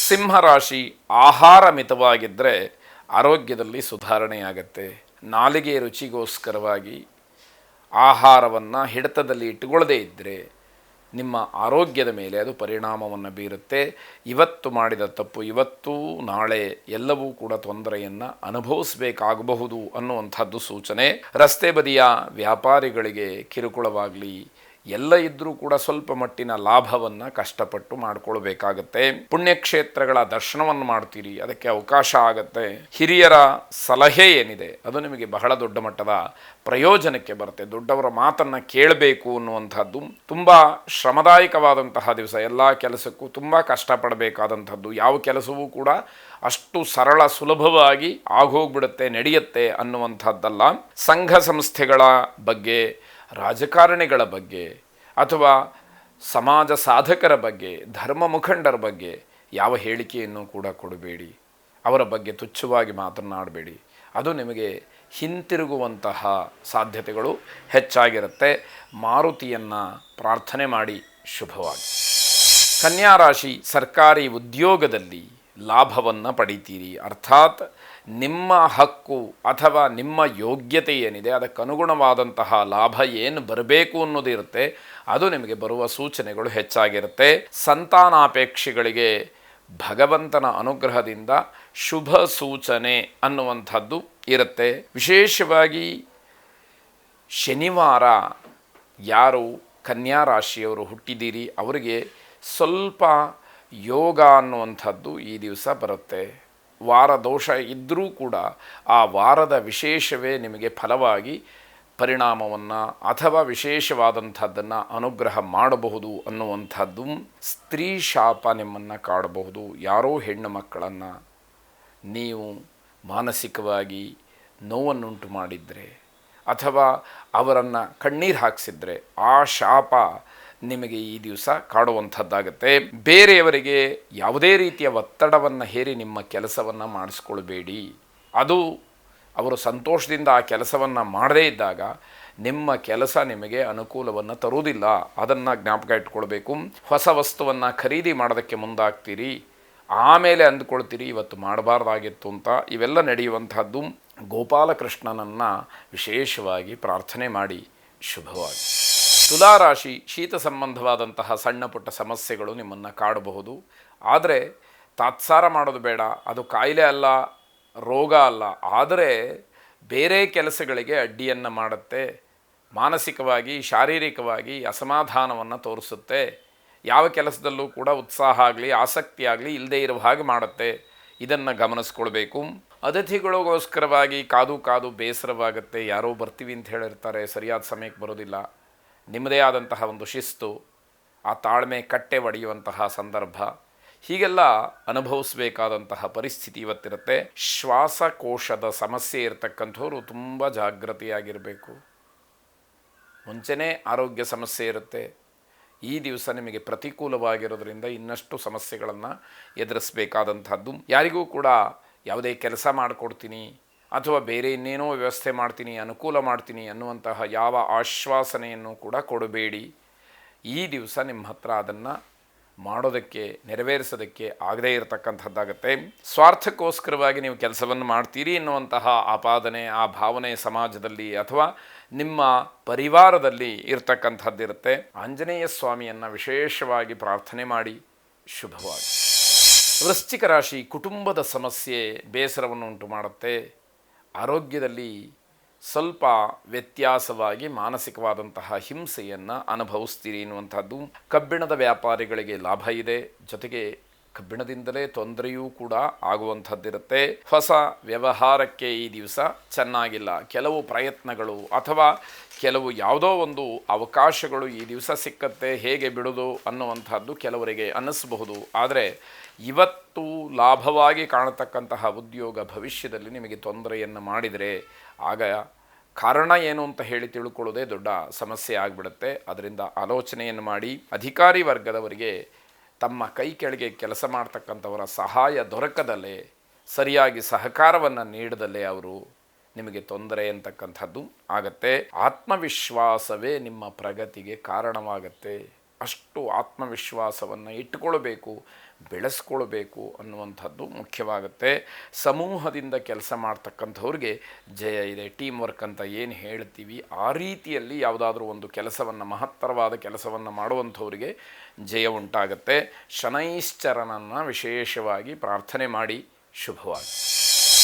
ಸಿಂಹರಾಶಿ ಆಹಾರ ಮಿತವಾಗಿದ್ದರೆ ಆರೋಗ್ಯದಲ್ಲಿ ಸುಧಾರಣೆಯಾಗತ್ತೆ. ನಾಲಿಗೆ ರುಚಿಗೋಸ್ಕರವಾಗಿ ಆಹಾರವನ್ನು ಹಿಡಿತದಲ್ಲಿ ಇಟ್ಟುಕೊಳ್ಳದೇ ಇದ್ದರೆ ನಿಮ್ಮ ಆರೋಗ್ಯದ ಮೇಲೆ ಅದು ಪರಿಣಾಮವನ್ನು ಬೀರುತ್ತೆ. ಇವತ್ತು ಮಾಡಿದ ತಪ್ಪು ಇವತ್ತು ನಾಳೆ ಎಲ್ಲವೂ ಕೂಡ ತೊಂದರೆಯನ್ನು ಅನುಭವಿಸಬೇಕಾಗಬಹುದು ಅನ್ನುವಂಥದ್ದು ಸೂಚನೆ. ರಸ್ತೆ ಬದಿಯ ವ್ಯಾಪಾರಿಗಳಿಗೆ ಕಿರುಕುಳವಾಗಲಿ ಎಲ್ಲ ಇದ್ದರೂ ಕೂಡ ಸ್ವಲ್ಪ ಮಟ್ಟಿನ ಲಾಭವನ್ನು ಕಷ್ಟಪಟ್ಟು ಮಾಡಿಕೊಳ್ಬೇಕಾಗತ್ತೆ. ಪುಣ್ಯಕ್ಷೇತ್ರಗಳ ದರ್ಶನವನ್ನು ಮಾಡ್ತೀರಿ, ಅದಕ್ಕೆ ಅವಕಾಶ ಆಗತ್ತೆ. ಹಿರಿಯರ ಸಲಹೆ ಏನಿದೆ ಅದು ನಿಮಗೆ ಬಹಳ ದೊಡ್ಡ ಮಟ್ಟದ ಪ್ರಯೋಜನಕ್ಕೆ ಬರುತ್ತೆ. ದೊಡ್ಡವರ ಮಾತನ್ನು ಕೇಳಬೇಕು ಅನ್ನುವಂಥದ್ದು ತುಂಬ ಶ್ರಮದಾಯಕವಾದಂತಹ ದಿವಸ. ಎಲ್ಲ ಕೆಲಸಕ್ಕೂ ತುಂಬ ಕಷ್ಟಪಡಬೇಕಾದಂಥದ್ದು. ಯಾವ ಕೆಲಸವೂ ಕೂಡ ಅಷ್ಟು ಸರಳ ಸುಲಭವಾಗಿ ಆಗೋಗ್ಬಿಡುತ್ತೆ, ನಡೆಯುತ್ತೆ ಅನ್ನುವಂಥದ್ದಲ್ಲ. ಸಂಘ ಸಂಸ್ಥೆಗಳ ಬಗ್ಗೆ, ರಾಜಕಾರಣಿಗಳ ಬಗ್ಗೆ ಅಥವಾ ಸಮಾಜ ಸಾಧಕರ ಬಗ್ಗೆ, ಧರ್ಮ ಮುಖಂಡರ ಬಗ್ಗೆ ಯಾವ ಹೇಳಿಕೆಯನ್ನು ಕೂಡ ಕೊಡಬೇಡಿ. ಅವರ ಬಗ್ಗೆ ತುಚ್ಛವಾಗಿ ಮಾತನಾಡಬೇಡಿ. ಅದು ನಿಮಗೆ ಹಿಂತಿರುಗುವಂತಹ ಸಾಧ್ಯತೆಗಳು ಹೆಚ್ಚಾಗಿರುತ್ತೆ. ಮಾರುತಿಯನ್ನು ಪ್ರಾರ್ಥನೆ ಮಾಡಿ. ಶುಭವಾಗಿ. ಕನ್ಯಾ ರಾಶಿ, ಸರ್ಕಾರಿ ಉದ್ಯೋಗದಲ್ಲಿ ಲಾಭವನ್ನು ಪಡಿತೀರಿ. ಅರ್ಥಾತ್ ನಿಮ್ಮ ಹಕ್ಕು ಅಥವಾ ನಿಮ್ಮ ಯೋಗ್ಯತೆ ಏನಿದೆ ಅದಕ್ಕನುಗುಣವಾದಂತಹ ಲಾಭ ಏನು ಬರಬೇಕು ಅನ್ನೋದಿರುತ್ತೆ, ಅದು ನಿಮಗೆ ಬರುವ ಸೂಚನೆಗಳು ಹೆಚ್ಚಾಗಿರುತ್ತೆ. ಸಂತಾನಾಪೇಕ್ಷಿಗಳಿಗೆ ಭಗವಂತನ ಅನುಗ್ರಹದಿಂದ ಶುಭ ಸೂಚನೆ ಅನ್ನುವಂಥದ್ದು ಇರುತ್ತೆ. ವಿಶೇಷವಾಗಿ ಶನಿವಾರ ಯಾರು ಕನ್ಯಾ ರಾಶಿಯವರು ಹುಟ್ಟಿದ್ದೀರಿ ಅವರಿಗೆ ಸ್ವಲ್ಪ ಯೋಗ ಅನ್ನುವಂಥದ್ದು ಈ ದಿವಸ ಬರುತ್ತೆ. ವಾರ ದೋಷ ಇದ್ದರೂ ಕೂಡ ಆ ವಾರದ ವಿಶೇಷವೇ ನಿಮಗೆ ಫಲವಾಗಿ ಪರಿಣಾಮವನ್ನು ಅಥವಾ ವಿಶೇಷವಾದಂಥದ್ದನ್ನು ಅನುಗ್ರಹ ಮಾಡಬಹುದು ಅನ್ನುವಂಥದ್ದು. ಸ್ತ್ರೀ ಶಾಪ ನಿಮ್ಮನ್ನು ಕಾಡಬಹುದು. ಯಾರೋ ಹೆಣ್ಣು ಮಕ್ಕಳನ್ನು ನೀವು ಮಾನಸಿಕವಾಗಿ ನೋವನ್ನುಂಟು ಮಾಡಿದರೆ ಅಥವಾ ಅವರನ್ನು ಕಣ್ಣೀರು ಹಾಕಿಸಿದ್ರೆ ಆ ಶಾಪ ನಿಮಗೆ ಈ ದಿವಸ ಕಾಡುವಂಥದ್ದಾಗತ್ತೆ. ಬೇರೆಯವರಿಗೆ ಯಾವುದೇ ರೀತಿಯ ಒತ್ತಡವನ್ನು ಹೇರಿ ನಿಮ್ಮ ಕೆಲಸವನ್ನು ಮಾಡಿಸ್ಕೊಳ್ಬೇಡಿ. ಅದು ಅವರು ಸಂತೋಷದಿಂದ ಆ ಕೆಲಸವನ್ನು ಮಾಡದೇ ಇದ್ದಾಗ ನಿಮ್ಮ ಕೆಲಸ ನಿಮಗೆ ಅನುಕೂಲವನ್ನು ತರುವುದಿಲ್ಲ. ಅದನ್ನು ಜ್ಞಾಪಕ ಇಟ್ಕೊಳ್ಬೇಕು. ಹೊಸ ವಸ್ತುವನ್ನು ಖರೀದಿ ಮಾಡೋದಕ್ಕೆ ಮುಂದಾಗ್ತೀರಿ, ಆಮೇಲೆ ಅಂದ್ಕೊಳ್ತೀರಿ ಇವತ್ತು ಮಾಡಬಾರ್ದಾಗಿತ್ತು ಅಂತ. ಇವೆಲ್ಲ ನಡೆಯುವಂಥದ್ದು. ಗೋಪಾಲಕೃಷ್ಣನನ್ನು ವಿಶೇಷವಾಗಿ ಪ್ರಾರ್ಥನೆ ಮಾಡಿ. ಶುಭವಾಗಿ. ತುಲಾರಾಶಿ, ಶೀತ ಸಂಬಂಧವಾದಂತಹ ಸಣ್ಣ ಪುಟ್ಟ ಸಮಸ್ಯೆಗಳು ನಿಮ್ಮನ್ನು ಕಾಡಬಹುದು. ಆದರೆ ತಾತ್ಸಾರ ಮಾಡೋದು ಬೇಡ. ಅದು ಕಾಯಿಲೆ ಅಲ್ಲ, ರೋಗ ಅಲ್ಲ. ಆದರೆ ಬೇರೆ ಕೆಲಸಗಳಿಗೆ ಅಡ್ಡಿಯನ್ನು ಮಾಡುತ್ತೆ. ಮಾನಸಿಕವಾಗಿ ಶಾರೀರಿಕವಾಗಿ ಅಸಮಾಧಾನವನ್ನು ತೋರಿಸುತ್ತೆ. ಯಾವ ಕೆಲಸದಲ್ಲೂ ಕೂಡ ಉತ್ಸಾಹ ಆಗಲಿ ಆಸಕ್ತಿ ಆಗಲಿ ಇಲ್ಲದೇ ಇರುವ ಹಾಗೆ ಮಾಡುತ್ತೆ. ಇದನ್ನು ಗಮನಿಸ್ಕೊಳ್ಬೇಕು. ಅತಿಥಿಗಳಿಗೋಸ್ಕರವಾಗಿ ಕಾದು ಬೇಸರವಾಗುತ್ತೆ. ಯಾರೋ ಬರ್ತೀವಿ ಅಂತ ಹೇಳಿರ್ತಾರೆ, ಸರಿಯಾದ ಸಮಯಕ್ಕೆ ಬರೋದಿಲ್ಲ. ನಿಮ್ಮದೇ ಆದಂತಹ ಒಂದು ಶಿಸ್ತು, ಆ ತಾಳ್ಮೆ ಕಟ್ಟೆ ಒಡೆಯುವಂತಹ ಸಂದರ್ಭ, ಹೀಗೆಲ್ಲ ಅನುಭವಿಸಬೇಕಾದಂತಹ ಪರಿಸ್ಥಿತಿ ಇವತ್ತಿರುತ್ತೆ. ಶ್ವಾಸಕೋಶದ ಸಮಸ್ಯೆ ಇರತಕ್ಕಂಥವ್ರು ತುಂಬ ಜಾಗೃತಿಯಾಗಿರಬೇಕು. ಮುಂಚೆನೇ ಆರೋಗ್ಯ ಸಮಸ್ಯೆ ಇರುತ್ತೆ. ಈ ದಿವಸ ನಿಮಗೆ ಪ್ರತಿಕೂಲವಾಗಿರೋದ್ರಿಂದ ಇನ್ನಷ್ಟು ಸಮಸ್ಯೆಗಳನ್ನು ಎದುರಿಸಬೇಕಾದಂಥದ್ದು. ಯಾರಿಗೂ ಕೂಡ ಯಾವುದೇ ಕೆಲಸ ಮಾಡಿಕೊಡ್ತೀನಿ ಅಥವಾ ಬೇರೆ ಇನ್ನೇನೋ ವ್ಯವಸ್ಥೆ ಮಾಡ್ತೀನಿ, ಅನುಕೂಲ ಮಾಡ್ತೀನಿ ಅನ್ನುವಂತಹ ಯಾವ ಆಶ್ವಾಸನೆಯನ್ನು ಕೂಡ ಕೊಡಬೇಡಿ. ಈ ದಿವಸ ನಿಮ್ಮ ಹತ್ರ ಅದನ್ನು ಮಾಡೋದಕ್ಕೆ, ನೆರವೇರಿಸೋದಕ್ಕೆ ಆಗದೇ ಇರತಕ್ಕಂಥದ್ದಾಗತ್ತೆ. ಸ್ವಾರ್ಥಕ್ಕೋಸ್ಕರವಾಗಿ ನೀವು ಕೆಲಸವನ್ನು ಮಾಡ್ತೀರಿ ಎನ್ನುವಂತಹ ಆಪಾದನೆ, ಆ ಭಾವನೆ ಸಮಾಜದಲ್ಲಿ ಅಥವಾ ನಿಮ್ಮ ಪರಿವಾರದಲ್ಲಿ ಇರತಕ್ಕಂಥದ್ದಿರುತ್ತೆ. ಆಂಜನೇಯ ಸ್ವಾಮಿಯನ್ನು ವಿಶೇಷವಾಗಿ ಪ್ರಾರ್ಥನೆ ಮಾಡಿ. ಶುಭವಾಗಿ. ವೃಶ್ಚಿಕ ರಾಶಿ, ಕುಟುಂಬದ ಸಮಸ್ಯೆ ಬೇಸರವನ್ನು ಉಂಟು ಮಾಡುತ್ತೆ. ಆರೋಗ್ಯದಲ್ಲಿ ಸ್ವಲ್ಪ ವ್ಯತ್ಯಾಸವಾಗಿ ಮಾನಸಿಕವಾದಂತಹ ಹಿಂಸೆಯನ್ನು ಅನುಭವಿಸ್ತೀರಿ ಎನ್ನುವಂಥದ್ದು. ಕಬ್ಬಿಣದ ವ್ಯಾಪಾರಿಗಳಿಗೆ ಲಾಭ ಇದೆ. ಜೊತೆಗೆ ಕಬ್ಬಿಣದಿಂದಲೇ ತೊಂದರೆಯೂ ಕೂಡ ಆಗುವಂಥದ್ದಿರುತ್ತೆ. ಹೊಸ ವ್ಯವಹಾರಕ್ಕೆ ಈ ದಿವಸ ಚೆನ್ನಾಗಿಲ್ಲ. ಕೆಲವು ಪ್ರಯತ್ನಗಳು ಅಥವಾ ಕೆಲವು ಯಾವುದೋ ಒಂದು ಅವಕಾಶಗಳು ಈ ದಿವಸ ಸಿಕ್ಕತ್ತೆ, ಹೇಗೆ ಬಿಡೋದು ಅನ್ನುವಂಥದ್ದು ಕೆಲವರಿಗೆ ಅನ್ನಿಸಬಹುದು. ಆದರೆ ಇವತ್ತು ಲಾಭವಾಗಿ ಕಾಣತಕ್ಕಂತಹ ಉದ್ಯೋಗ ಭವಿಷ್ಯದಲ್ಲಿ ನಿಮಗೆ ತೊಂದರೆಯನ್ನು ಮಾಡಿದರೆ ಆಗ ಕಾರಣ ಏನು ಅಂತ ಹೇಳಿ ತಿಳ್ಕೊಳ್ಳೋದೇ ದೊಡ್ಡ ಸಮಸ್ಯೆ ಆಗಿಬಿಡುತ್ತೆ. ಅದರಿಂದ ಆಲೋಚನೆಯನ್ನು ಮಾಡಿ. ಅಧಿಕಾರಿ ವರ್ಗದವರಿಗೆ ತಮ್ಮ ಕೈ ಕೆಳಗೆ ಕೆಲಸ ಮಾಡ್ತಕ್ಕಂಥವರ ಸಹಾಯ ದೊರಕದಲ್ಲೇ, ಸರಿಯಾಗಿ ಸಹಕಾರವನ್ನು ನೀಡದಲ್ಲೇ ಅವರು ನಿಮಗೆ ತೊಂದರೆ ಅಂತಕ್ಕಂಥದ್ದು ಆಗತ್ತೆ. ಆತ್ಮವಿಶ್ವಾಸವೇ ನಿಮ್ಮ ಪ್ರಗತಿಗೆ ಕಾರಣವಾಗತ್ತೆ. ಅಷ್ಟು ಆತ್ಮವಿಶ್ವಾಸವನ್ನು ಇಟ್ಟುಕೊಳ್ಬೇಕು, ಬೆಳೆಸ್ಕೊಳ್ಬೇಕು ಅನ್ನುವಂಥದ್ದು ಮುಖ್ಯವಾಗುತ್ತೆ. ಸಮೂಹದಿಂದ ಕೆಲಸ ಮಾಡ್ತಕ್ಕಂಥವ್ರಿಗೆ ಜಯ ಇದೆ. ಟೀಮ್ ವರ್ಕ್ ಅಂತ ಏನು ಹೇಳ್ತೀವಿ, ಆ ರೀತಿಯಲ್ಲಿ ಯಾವುದಾದ್ರೂ ಒಂದು ಕೆಲಸವನ್ನು, ಮಹತ್ತರವಾದ ಕೆಲಸವನ್ನು ಮಾಡುವಂಥವ್ರಿಗೆ ಜಯ ಉಂಟಾಗುತ್ತೆ. ಶನೈಶ್ಚರನನ್ನು ವಿಶೇಷವಾಗಿ ಪ್ರಾರ್ಥನೆ ಮಾಡಿ. ಶುಭವಾಗಿ.